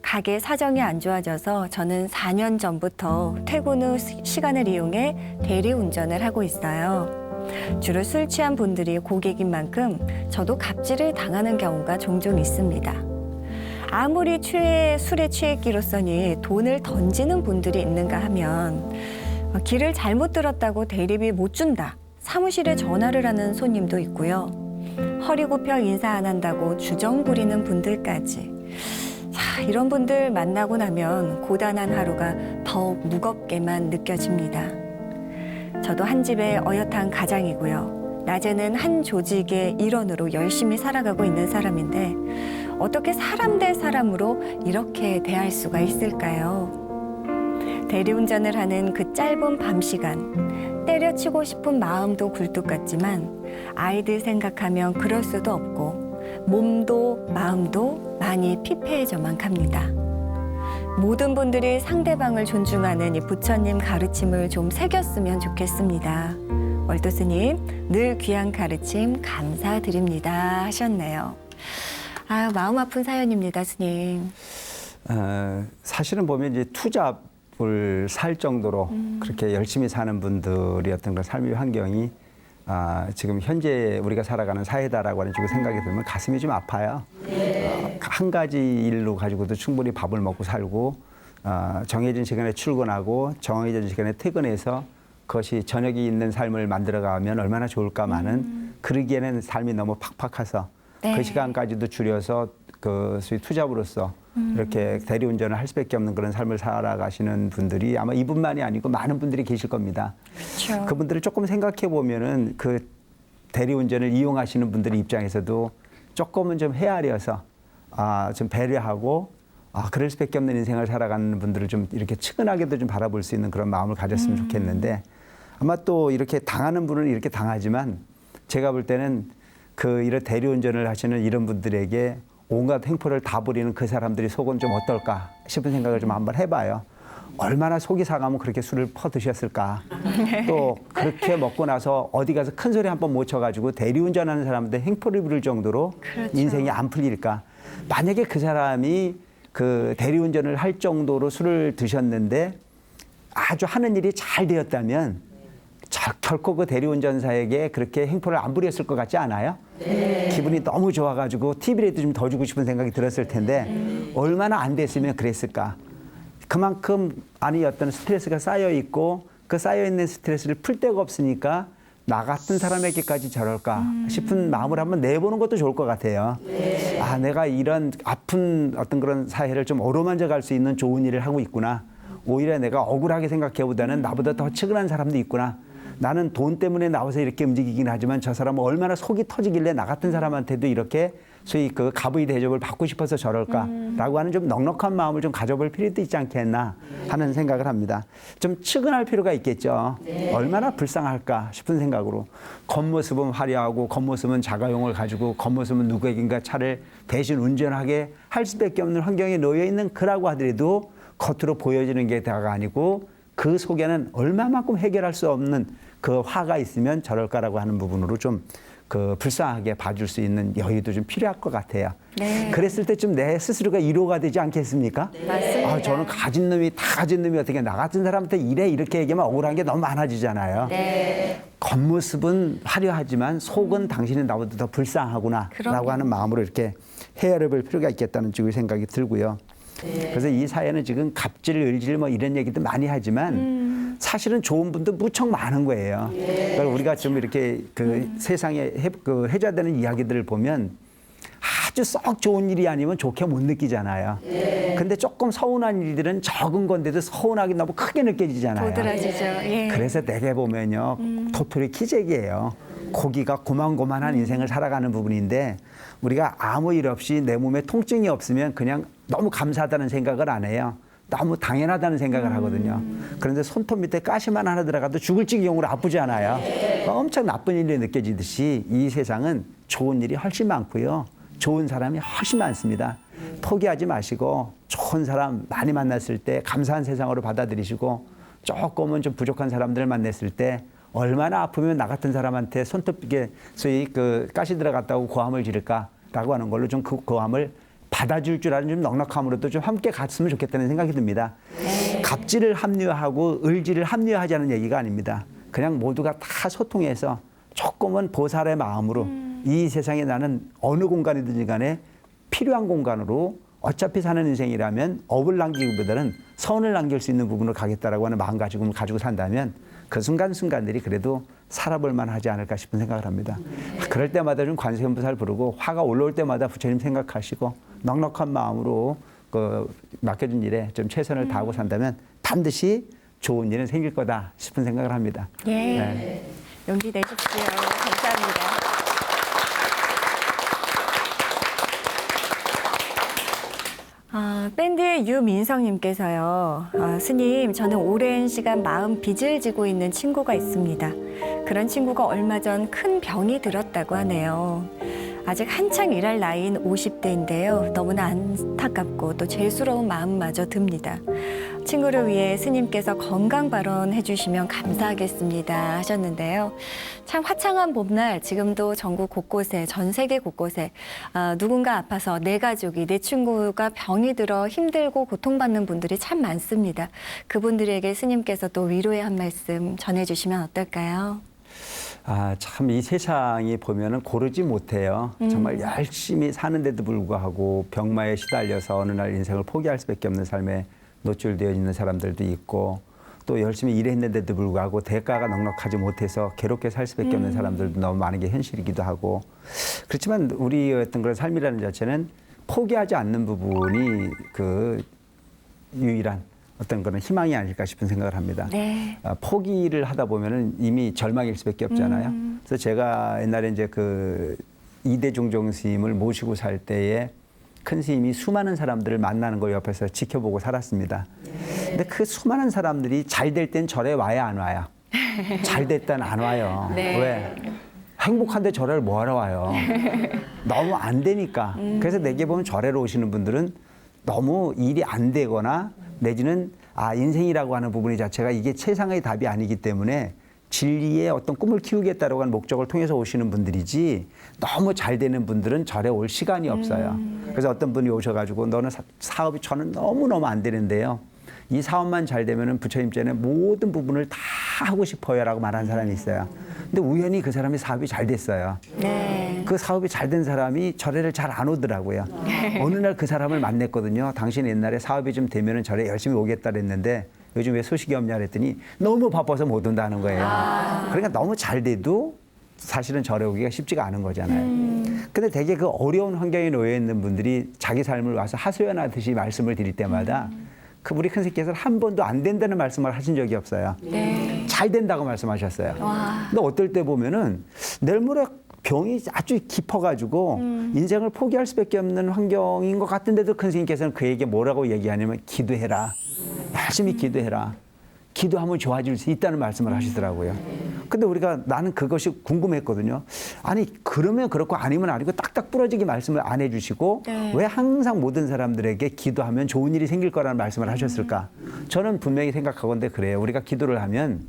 가게 사정이 안 좋아져서 저는 4년 전부터 퇴근 후 시간을 이용해 대리운전을 하고 있어요. 주로 술 취한 분들이 고객인 만큼 저도 갑질을 당하는 경우가 종종 있습니다. 아무리 술에 취했기로서니 돈을 던지는 분들이 있는가 하면 길을 잘못 들었다고 대리비 못 준다. 사무실에 전화를 하는 손님도 있고요. 허리 굽혀 인사 안 한다고 주정 부리는 분들까지. 이런 분들 만나고 나면 고단한 하루가 더욱 무겁게만 느껴집니다. 저도 한 집의 어엿한 가장이고요. 낮에는 한 조직의 일원으로 열심히 살아가고 있는 사람인데 어떻게 사람 대 사람으로 이렇게 대할 수가 있을까요? 대리운전을 하는 그 짧은 밤 시간, 때려치고 싶은 마음도 굴뚝 같지만 아이들 생각하면 그럴 수도 없고 몸도 마음도 많이 피폐해져만 갑니다. 모든 분들이 상대방을 존중하는 이 부처님 가르침을 좀 새겼으면 좋겠습니다. 월도스님, 늘 귀한 가르침 감사드립니다 하셨네요. 아, 마음 아픈 사연입니다, 스님. 사실은 보면 이제 투잡을 살 정도로 그렇게 열심히 사는 분들이 어떤 그런 삶의 환경이 지금 현재 우리가 살아가는 사회다라고 하는 생각이 들면 가슴이 좀 아파요. 한 가지 일로 가지고도 충분히 밥을 먹고 살고 정해진 시간에 출근하고 정해진 시간에 퇴근해서 그것이 저녁이 있는 삶을 만들어가면 얼마나 좋을까마는 그러기에는 삶이 너무 팍팍해서 네. 그 시간까지도 줄여서 그 소위 투잡으로서 이렇게 대리운전을 할 수밖에 없는 그런 삶을 살아가시는 분들이 아마 이분만이 아니고 많은 분들이 계실 겁니다. 그렇죠. 그분들을 조금 생각해 보면은 그 대리운전을 이용하시는 분들 입장에서도 조금은 좀 헤아려서 좀 배려하고 그럴 수밖에 없는 인생을 살아가는 분들을 좀 이렇게 측은하게도 좀 바라볼 수 있는 그런 마음을 가졌으면 좋겠는데 아마 또 이렇게 당하는 분은 이렇게 당하지만 제가 볼 때는 그 이런 대리운전을 하시는 이런 분들에게 온갖 횡포를 다 부리는 그 사람들이 속은 좀 어떨까 싶은 생각을 좀 한번 해봐요. 얼마나 속이 상하면 그렇게 술을 퍼드셨을까. 또 그렇게 먹고 나서 어디 가서 큰 소리 한번 못 쳐가지고 대리운전하는 사람한테 횡포를 부릴 정도로 그렇죠. 인생이 안 풀릴까. 만약에 그 사람이 그 대리운전을 할 정도로 술을 드셨는데 아주 하는 일이 잘 되었다면 결코 그 대리운전사에게 그렇게 횡포를 안 부렸을 것 같지 않아요? 네. 기분이 너무 좋아가지고 TV라도 좀 더 주고 싶은 생각이 들었을 텐데 얼마나 안 됐으면 그랬을까. 그만큼 안에 어떤 스트레스가 쌓여 있고 그 쌓여 있는 스트레스를 풀 데가 없으니까 나 같은 사람에게까지 저럴까 싶은 마음을 한번 내보는 것도 좋을 것 같아요. 네. 내가 이런 아픈 어떤 그런 사회를 좀 어루만져 갈 수 있는 좋은 일을 하고 있구나. 오히려 내가 억울하게 생각해보다는 나보다 더 측은한 사람도 있구나. 나는 돈 때문에 나와서 이렇게 움직이긴 하지만 저 사람은 얼마나 속이 터지길래 나 같은 사람한테도 이렇게 소위 그 갑의 대접을 받고 싶어서 저럴까라고 하는 좀 넉넉한 마음을 좀 가져볼 필요도 있지 않겠나 하는 생각을 합니다. 좀 측은할 필요가 있겠죠. 네. 얼마나 불쌍할까 싶은 생각으로 겉모습은 화려하고 겉모습은 자가용을 가지고 겉모습은 누구에겐가 차를 대신 운전하게 할 수밖에 없는 환경에 놓여 있는 그라고 하더라도 겉으로 보여지는 게 다가 아니고 그 속에는 얼마만큼 해결할 수 없는 그 화가 있으면 저럴까라고 하는 부분으로 좀 그 불쌍하게 봐줄 수 있는 여유도 좀 필요할 것 같아요. 네. 그랬을 때 좀 내 스스로가 위로가 되지 않겠습니까? 네. 맞습니다. 저는 가진 놈이 다 가진 놈이 어떻게 나 같은 사람한테 이렇게 얘기하면 억울한 게 너무 많아지잖아요. 네. 겉모습은 화려하지만 속은 당신은 나보다 더 불쌍하구나 라고 하는 마음으로 이렇게 헤아려 볼 필요가 있겠다는 생각이 들고요. 네. 그래서 이 사회는 지금 갑질, 을질 뭐 이런 얘기도 많이 하지만 사실은 좋은 분도 무척 많은 거예요. 그러니까 우리가 좀 이렇게 그 세상에 회자되는 이야기들을 보면 아주 썩 좋은 일이 아니면 좋게 못 느끼잖아요. 근데 조금 서운한 일들은 적은 건데도 서운하게 너무 크게 느껴지잖아요. 도드라지죠. 예. 그래서 내게 보면요. 도토리 키재기예요. 고기가 고만고만한 인생을 살아가는 부분인데 우리가 아무 일 없이 내 몸에 통증이 없으면 그냥 너무 감사하다는 생각을 안 해요. 너무 당연하다는 생각을 하거든요. 그런데 손톱 밑에 가시만 하나 들어가도 죽을 지경으로 아프지 않아요. 엄청 나쁜 일이 느껴지듯이 이 세상은 좋은 일이 훨씬 많고요. 좋은 사람이 훨씬 많습니다. 포기하지 마시고 좋은 사람 많이 만났을 때 감사한 세상으로 받아들이시고 조금은 좀 부족한 사람들을 만났을 때 얼마나 아프면 나 같은 사람한테 손톱에 소위 그 가시 들어갔다고 고함을 지를까라고 하는 걸로 좀 그 고함을 받아줄 줄 아는 좀 넉넉함으로도 좀 함께 갔으면 좋겠다는 생각이 듭니다. 갑질을 합리화하고 을질을 합리화하자는 얘기가 아닙니다. 그냥 모두가 다 소통해서 조금은 보살의 마음으로 이 세상에 나는 어느 공간이든지 간에 필요한 공간으로 어차피 사는 인생이라면 업을 남기기보다는 선을 남길 수 있는 부분으로 가겠다라고 하는 마음가짐을 가지고 산다면 그 순간순간들이 그래도 살아볼 만하지 않을까 싶은 생각을 합니다. 그럴 때마다 좀 관세음보살 부르고 화가 올라올 때마다 부처님 생각하시고 넉넉한 마음으로 그 맡겨준 일에 좀 최선을 다하고 산다면 반드시 좋은 일은 생길 거다 싶은 생각을 합니다. 예. 네. 용기 내십시오. 감사합니다. 밴드의 유민성님께서요. 스님, 저는 오랜 시간 마음 빚을 지고 있는 친구가 있습니다. 그런 친구가 얼마 전 큰 병이 들었다고 하네요. 아직 한창 일할 나이인 50대인데요. 너무나 안타깝고 또 죄스러운 마음마저 듭니다. 친구를 위해 스님께서 건강 발언해 주시면 감사하겠습니다 하셨는데요. 참 화창한 봄날 지금도 전국 곳곳에 전 세계 곳곳에 누군가 아파서 내 가족이 내 친구가 병이 들어 힘들고 고통받는 분들이 참 많습니다. 그분들에게 스님께서 또 위로의 한 말씀 전해주시면 어떨까요? 참 이 세상이 보면은 고르지 못해요. 정말 열심히 사는데도 불구하고 병마에 시달려서 어느 날 인생을 포기할 수밖에 없는 삶에 노출되어 있는 사람들도 있고 또 열심히 일했는데도 불구하고 대가가 넉넉하지 못해서 괴롭게 살 수밖에 없는 사람들도 너무 많은 게 현실이기도 하고 그렇지만 우리의 어떤 그런 삶이라는 자체는 포기하지 않는 부분이 그 유일한 어떤 그런 희망이 아닐까 싶은 생각을 합니다. 네. 포기를 하다 보면은 이미 절망일 수밖에 없잖아요. 그래서 제가 옛날에 이제 그 이대중 스님을 모시고 살 때에 큰 스님이 수많은 사람들을 만나는 걸 옆에서 지켜보고 살았습니다. 근데 그 수많은 사람들이 잘 될 땐 절에 와야 안 와요. 잘 됐다는 안 와요. 네. 왜? 행복한데 절에를 뭐하러 와요? 너무 안 되니까. 그래서 내게 보면 절에로 오시는 분들은 너무 일이 안 되거나 내지는 인생이라고 하는 부분이 자체가 이게 최상의 답이 아니기 때문에 진리의 어떤 꿈을 키우겠다라고 하는 목적을 통해서 오시는 분들이지 너무 잘 되는 분들은 절에 올 시간이 없어요. 그래서 어떤 분이 오셔가지고 너는 사업이 저는 너무너무 안 되는데요. 이 사업만 잘 되면은 부처님 전에 모든 부분을 다 하고 싶어요라고 말한 사람이 있어요. 근데 우연히 그 사람이 사업이 잘 됐어요. 네. 그 사업이 잘 된 사람이 절에를 잘 안 오더라고요. 어느 날 그 사람을 만났거든요. 당신 옛날에 사업이 좀 되면은 절에 열심히 오겠다 그랬는데 요즘 왜 소식이 없냐 그랬더니 너무 바빠서 못 온다는 거예요. 그러니까 너무 잘 돼도 사실은 절에 오기가 쉽지가 않은 거잖아요. 근데 되게 그 어려운 환경에 놓여 있는 분들이 자기 삶을 와서 하소연하듯이 말씀을 드릴 때마다 그 우리 큰 스님께서는 한 번도 안 된다는 말씀을 하신 적이 없어요. 네. 잘 된다고 말씀하셨어요. 와. 근데 어떨 때 보면은 내일 모레 병이 아주 깊어가지고 인생을 포기할 수밖에 없는 환경인 것 같은데도 큰 스님께서는 그에게 뭐라고 얘기하냐면 기도해라. 열심히 기도해라. 기도하면 좋아질 수 있다는 말씀을 하시더라고요. 근데 나는 그것이 궁금했거든요. 아니 그러면 그렇고 아니면 아니고 딱딱 부러지게 말씀을 안 해주시고 네. 왜 항상 모든 사람들에게 기도하면 좋은 일이 생길 거라는 말씀을 하셨을까? 저는 분명히 생각하건대 그래요. 우리가 기도를 하면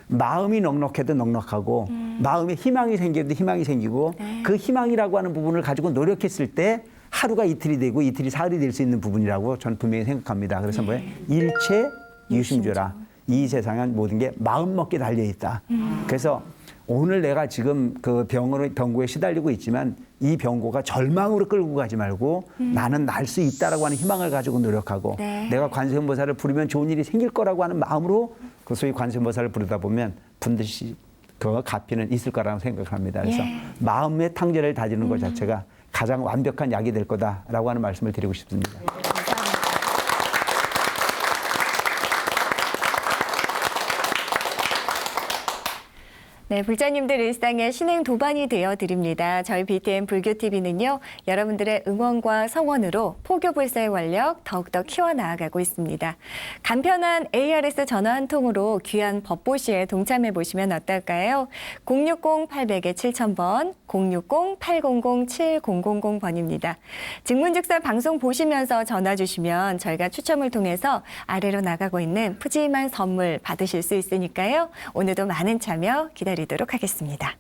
마음이 넉넉해도 넉넉하고 마음에 희망이 생겨도 희망이 생기고 네. 그 희망이라고 하는 부분을 가지고 노력했을 때 하루가 이틀이 되고 이틀이 사흘이 될 수 있는 부분이라고 저는 분명히 생각합니다. 그래서 뭐예요? 일체 유심조라. 이 세상은 모든 게 마음 먹기에 달려 있다. 그래서 오늘 내가 지금 그 병고에 시달리고 있지만 이 병고가 절망으로 끌고 가지 말고 나는 날 수 있다라고 하는 희망을 가지고 노력하고 네. 내가 관세음보살을 부르면 좋은 일이 생길 거라고 하는 마음으로 그 소위 관세음보살을 부르다 보면 반드시 그 가피는 있을 거라고 생각합니다. 그래서 예. 마음의 탕제를 다지는 것 자체가 가장 완벽한 약이 될 거다라고 하는 말씀을 드리고 싶습니다. 네, 불자님들 일상의 신행 도반이 되어 드립니다. 저희 BTN 불교TV는요, 여러분들의 응원과 성원으로 포교불사의 원력 더욱더 키워나가고 있습니다. 간편한 ARS 전화 한 통으로 귀한 법보시에 동참해 보시면 어떨까요? 060-800-7000번, 060-800-7000번입니다. 증문즉설 방송 보시면서 전화 주시면 저희가 추첨을 통해서 아래로 나가고 있는 푸짐한 선물 받으실 수 있으니까요. 오늘도 많은 참여 기다리도록 하겠습니다.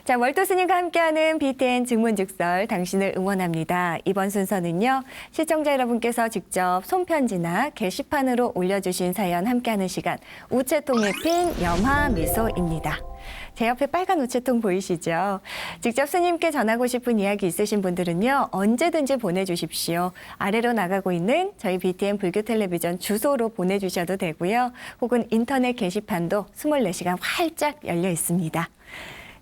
자, 월도 스님과 함께하는 BTN 증문즉설 당신을 응원합니다. 이번 순서는요, 시청자 여러분께서 직접 손편지나 게시판으로 올려주신 사연 함께하는 시간, 우체통에 핀 염화미소입니다. 제 옆에 빨간 우체통 보이시죠? 직접 스님께 전하고 싶은 이야기 있으신 분들은요, 언제든지 보내주십시오. 아래로 나가고 있는 저희 BTN 불교텔레비전 주소로 보내주셔도 되고요. 혹은 인터넷 게시판도 24시간 활짝 열려 있습니다.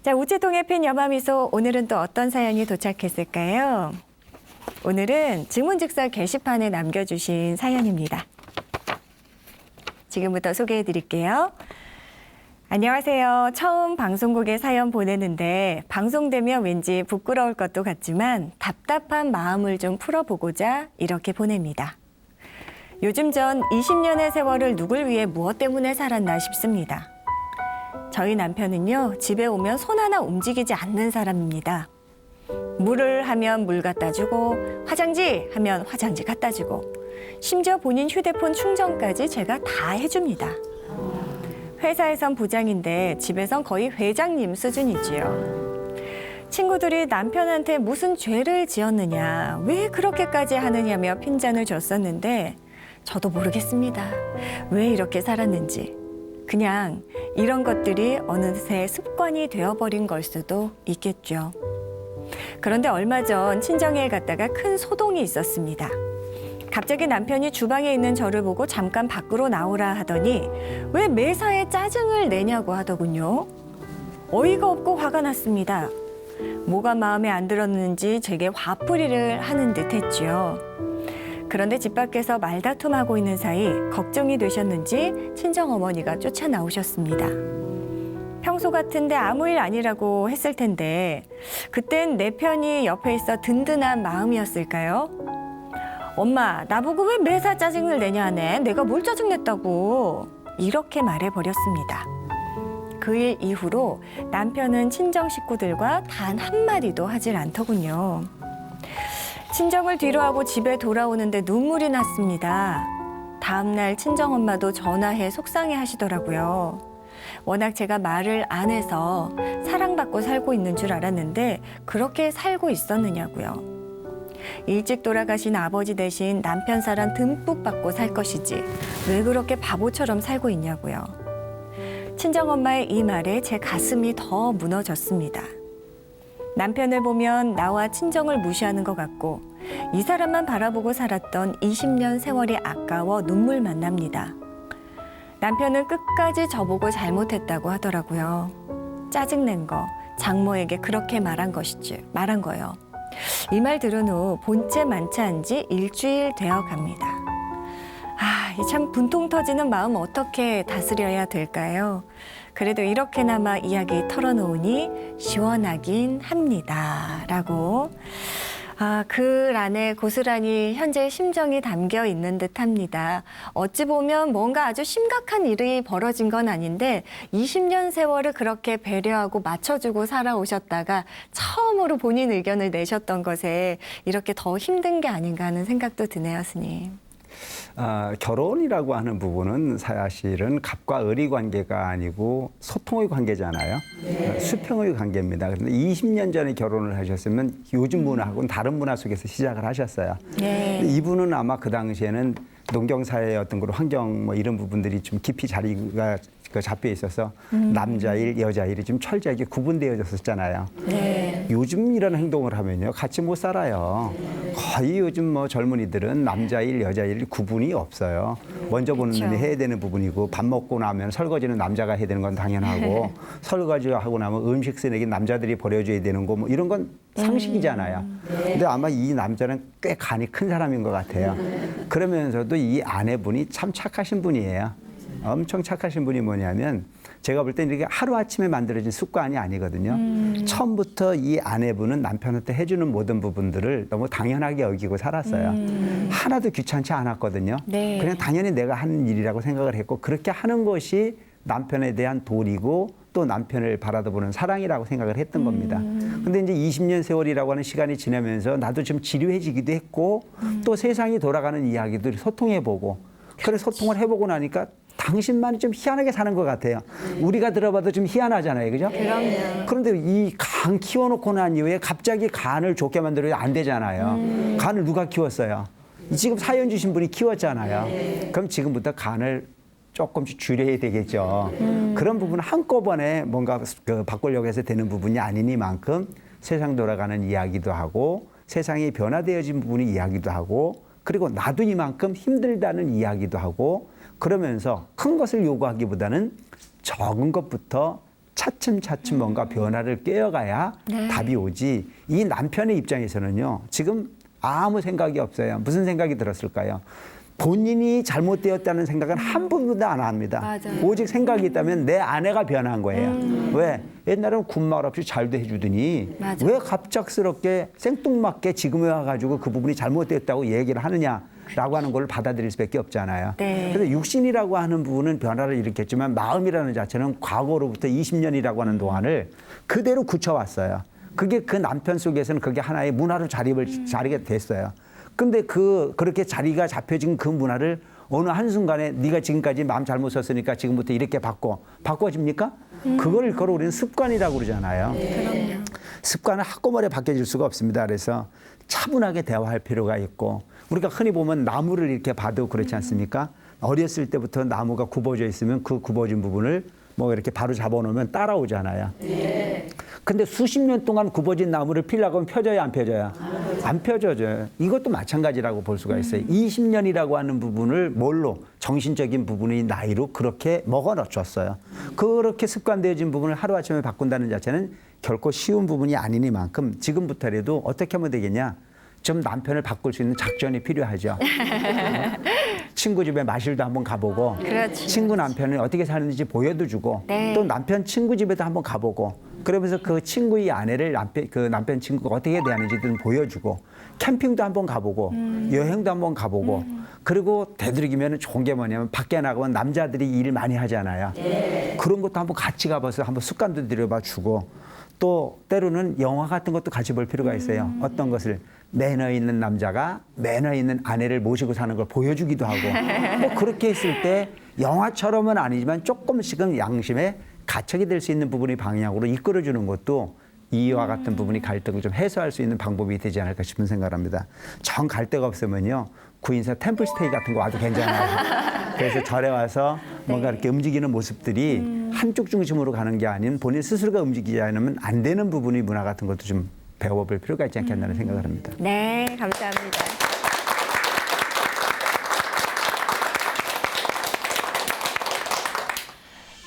자, 우체통에 핀 염화미소, 오늘은 또 어떤 사연이 도착했을까요? 오늘은 증문즉설 게시판에 남겨주신 사연입니다. 지금부터 소개해 드릴게요. 안녕하세요. 처음 방송국에 사연 보내는데 방송되면 왠지 부끄러울 것도 같지만 답답한 마음을 좀 풀어보고자 이렇게 보냅니다. 요즘 전 20년의 세월을 누굴 위해 무엇 때문에 살았나 싶습니다. 저희 남편은요, 집에 오면 손 하나 움직이지 않는 사람입니다. 물을 하면 물 갖다 주고, 화장지 하면 화장지 갖다 주고, 심지어 본인 휴대폰 충전까지 제가 다 해줍니다. 회사에선 부장인데 집에선 거의 회장님 수준이지요. 친구들이 남편한테 무슨 죄를 지었느냐, 왜 그렇게까지 하느냐며 핀잔을 줬었는데 저도 모르겠습니다. 왜 이렇게 살았는지. 그냥 이런 것들이 어느새 습관이 되어버린 걸 수도 있겠죠. 그런데 얼마 전 친정에 갔다가 큰 소동이 있었습니다. 갑자기 남편이 주방에 있는 저를 보고 잠깐 밖으로 나오라 하더니 왜 매사에 짜증을 내냐고 하더군요. 어이가 없고 화가 났습니다. 뭐가 마음에 안 들었는지 제게 화풀이를 하는 듯 했지요. 그런데 집 밖에서 말다툼하고 있는 사이 걱정이 되셨는지 친정어머니가 쫓아나오셨습니다. 평소 같은데 아무 일 아니라고 했을 텐데 그땐 내 편이 옆에 있어 든든한 마음이었을까요? 엄마, 나보고 왜 매사 짜증을 내냐네. 내가 뭘 짜증냈다고. 이렇게 말해버렸습니다. 그 일 이후로 남편은 친정 식구들과 단 한마디도 하질 않더군요. 친정을 뒤로하고 집에 돌아오는데 눈물이 났습니다. 다음날 친정엄마도 전화해 속상해 하시더라고요. 워낙 제가 말을 안 해서 사랑받고 살고 있는 줄 알았는데 그렇게 살고 있었느냐고요. 일찍 돌아가신 아버지 대신 남편 사랑 듬뿍 받고 살 것이지 왜 그렇게 바보처럼 살고 있냐고요. 친정엄마의 이 말에 제 가슴이 더 무너졌습니다. 남편을 보면 나와 친정을 무시하는 것 같고 이 사람만 바라보고 살았던 20년 세월이 아까워 눈물만 납니다. 남편은 끝까지 저보고 잘못했다고 하더라고요. 짜증낸 거 장모에게 그렇게 말한 거요. 이 말 들은 후 본체 만찬한 지 일주일 되어 갑니다. 참 분통 터지는 마음 어떻게 다스려야 될까요? 그래도 이렇게나마 이야기 털어놓으니 시원하긴 합니다. 라고 글 안에 고스란히 현재의 심정이 담겨 있는 듯합니다. 어찌 보면 뭔가 아주 심각한 일이 벌어진 건 아닌데 20년 세월을 그렇게 배려하고 맞춰주고 살아오셨다가 처음으로 본인 의견을 내셨던 것에 이렇게 더 힘든 게 아닌가 하는 생각도 드네요, 스님. 결혼이라고 하는 부분은 사실은 갑과 을의 관계가 아니고 소통의 관계잖아요. 수평의 관계입니다. 그런데 20년 전에 결혼을 하셨으면 요즘 문화하고는 다른 문화 속에서 시작을 하셨어요. 네. 이분은 아마 그 당시에는 농경사회의 어떤 그런 환경 뭐 이런 부분들이 좀 깊이 자리가 잡혀 있어서 남자일, 여자일이 좀 철저하게 구분되어졌었잖아요. 네. 요즘 이런 행동을 하면요, 같이 못 살아요. 거의 요즘 뭐 젊은이들은 남자일, 여자일 구분이 없어요. 먼저 보는 그쵸. 눈이 해야 되는 부분이고 밥 먹고 나면 설거지는 남자가 해야 되는 건 당연하고 설거지하고 나면 음식 쓰레기 남자들이 버려줘야 되는 거 뭐 이런 건 상식이잖아요. 근데 아마 이 남자는 꽤 간이 큰 사람인 것 같아요. 그러면서도 이 아내분이 참 착하신 분이에요. 엄청 착하신 분이 뭐냐면 제가 볼 땐 이렇게 하루아침에 만들어진 습관이 아니거든요. 처음부터 이 아내분은 남편한테 해주는 모든 부분들을 너무 당연하게 여기고 살았어요. 하나도 귀찮지 않았거든요. 네. 그냥 당연히 내가 하는 일이라고 생각을 했고 그렇게 하는 것이 남편에 대한 도리고 또 남편을 바라보는 사랑이라고 생각을 했던 겁니다. 근데 이제 20년 세월이라고 하는 시간이 지나면서 나도 좀 지루해지기도 했고 또 세상이 돌아가는 이야기들 소통해보고 그래 소통을 해보고 나니까 당신만이 좀 희한하게 사는 것 같아요. 우리가 들어봐도 좀 희한하잖아요. 그죠? 그럼요. 그런데 이 간 키워놓고 난 이후에 갑자기 간을 좋게 만들어야 안 되잖아요. 간을 누가 키웠어요? 지금 사연 주신 분이 키웠잖아요. 그럼 지금부터 간을 조금씩 줄여야 되겠죠. 그런 부분 한꺼번에 뭔가 바꾸려고 해서 되는 부분이 아니니만큼 세상 돌아가는 이야기도 하고 세상이 변화되어진 부분이 이야기도 하고 그리고 나도 이만큼 힘들다는 이야기도 하고 그러면서 큰 것을 요구하기보다는 적은 것부터 차츰차츰 뭔가 변화를 꾀어가야 네. 답이 오지. 이 남편의 입장에서는요. 지금 아무 생각이 없어요. 무슨 생각이 들었을까요? 본인이 잘못되었다는 생각은 한 번도 안 합니다. 맞아요. 오직 생각이 있다면 내 아내가 변한 거예요. 왜? 옛날에는 군말 없이 잘도 해주더니 맞아. 왜 갑작스럽게 생뚱맞게 지금에 와가지고 그 부분이 잘못되었다고 얘기를 하느냐라고 하는 걸 받아들일 수밖에 없잖아요. 네. 그래서 육신이라고 하는 부분은 변화를 일으켰지만 마음이라는 자체는 과거로부터 20년이라고 하는 동안을 그대로 굳혀왔어요. 그게 그 남편 속에서는 그게 하나의 문화로 자리가 됐어요. 근데 그렇게 자리가 잡혀진 그 문화를 어느 한순간에 네가 지금까지 마음 잘못 썼으니까 지금부터 이렇게 바꿔집니까? 그걸 우리는 습관이라고 그러잖아요. 그럼요. 습관은 한꺼번에 바뀌어질 수가 없습니다. 그래서 차분하게 대화할 필요가 있고 우리가 흔히 보면 나무를 이렇게 봐도 그렇지 않습니까? 어렸을 때부터 나무가 굽어져 있으면 그 굽어진 부분을 뭐 이렇게 바로 잡아놓으면 따라오잖아요. 근데 수십 년 동안 굽어진 나무를 피려고 하면 펴져요, 안 펴져요? 안 펴져요. 이것도 마찬가지라고 볼 수가 있어요. 20년이라고 하는 부분을 뭘로? 정신적인 부분의 나이로 그렇게 먹어놓쳤어요. 그렇게 습관되어진 부분을 하루아침에 바꾼다는 자체는 결코 쉬운 부분이 아니니만큼 지금부터라도 어떻게 하면 되겠냐? 좀 남편을 바꿀 수 있는 작전이 필요하죠. 친구 집에 마실도 한번 가보고 그렇지. 친구 남편을 어떻게 사는지 보여도 주고 네. 또 남편 친구 집에도 한번 가보고 그러면서 그 친구의 아내를 남편 친구가 어떻게 대하는지 좀 보여주고 캠핑도 한번 가보고 여행도 한번 가보고 그리고 되도록이면 좋은 게 뭐냐면 밖에 나가면 남자들이 일을 많이 하잖아요. 그런 것도 한번 같이 가봐서 한번 습관도 들여봐 주고 또 때로는 영화 같은 것도 같이 볼 필요가 있어요. 어떤 것을 매너 있는 남자가 매너 있는 아내를 모시고 사는 걸 보여주기도 하고 뭐 그렇게 했을 때 영화처럼은 아니지만 조금씩은 양심에 가책이 될 수 있는 부분의 방향으로 이끌어주는 것도 이와 같은 부분이 갈등을 좀 해소할 수 있는 방법이 되지 않을까 싶은 생각을 합니다. 정 갈 데가 없으면요. 구인사 템플스테이 같은 거 와도 괜찮아요. 그래서 절에 와서 뭔가 이렇게 움직이는 모습들이 한쪽 중심으로 가는 게 아닌 본인 스스로가 움직이지 않으면 안 되는 부분의 문화 같은 것도 좀 배워볼 필요가 있지 않겠나는 생각을 합니다. 네, 감사합니다.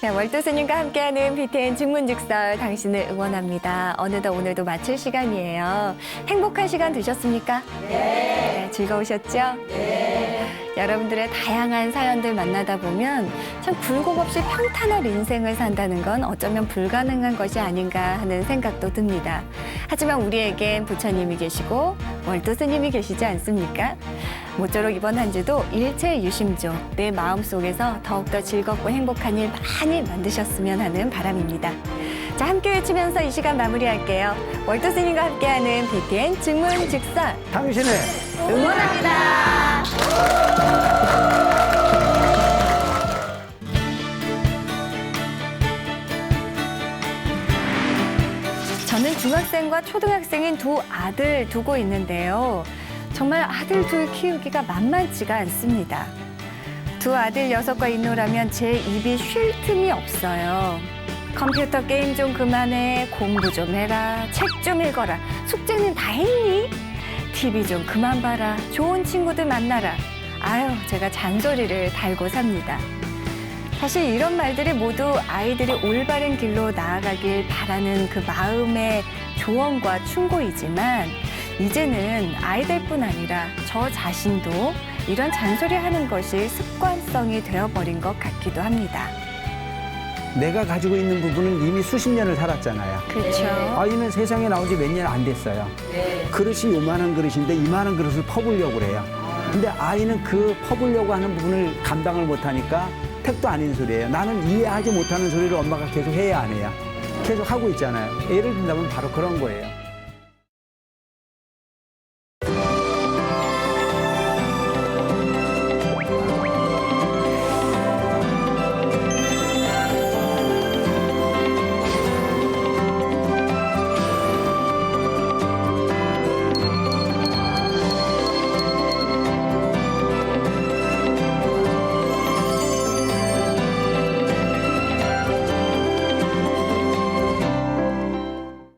네, 월도 스님과 함께하는 BTN 증문즉설 당신을 응원합니다. 어느덧 오늘도 마칠 시간이에요. 행복한 시간 되셨습니까? 네. 즐거우셨죠? 네. 여러분들의 다양한 사연들 만나다 보면 참 굴곡 없이 평탄한 인생을 산다는 건 어쩌면 불가능한 것이 아닌가 하는 생각도 듭니다. 하지만 우리에겐 부처님이 계시고 월도 스님이 계시지 않습니까? 모쪼록 이번 한 주도 일체유심조 내 마음속에서 더욱더 즐겁고 행복한 일 많이 만드셨으면 하는 바람입니다. 자, 함께 외치면서 이 시간 마무리할게요. 월도 스님과 함께하는 BTN 증문즉설 당신을 응원합니다. 저는 중학생과 초등학생인 두 아들 두고 있는데요. 정말 아들 둘 키우기가 만만치가 않습니다. 두 아들 녀석과 있노라면 제 입이 쉴 틈이 없어요. 컴퓨터 게임 좀 그만해, 공부 좀 해라, 책 좀 읽어라, 숙제는 다 했니? TV 좀 그만 봐라, 좋은 친구들 만나라. 아유, 제가 잔소리를 달고 삽니다. 사실 이런 말들이 모두 아이들이 올바른 길로 나아가길 바라는 그 마음의 조언과 충고이지만 이제는 아이들뿐 아니라 저 자신도 이런 잔소리하는 것이 습관성이 되어버린 것 같기도 합니다. 내가 가지고 있는 부분은 이미 수십 년을 살았잖아요. 그렇죠. 아이는 세상에 나온 지 몇 년 안 됐어요. 그릇이 요만한 그릇인데 이만한 그릇을 퍼보려고 그래요. 근데 아이는 그 퍼보려고 하는 부분을 감당을 못하니까 택도 아닌 소리예요. 나는 이해하지 못하는 소리를 엄마가 계속 해야 안 해요. 계속 하고 있잖아요. 예를 든다면 바로 그런 거예요.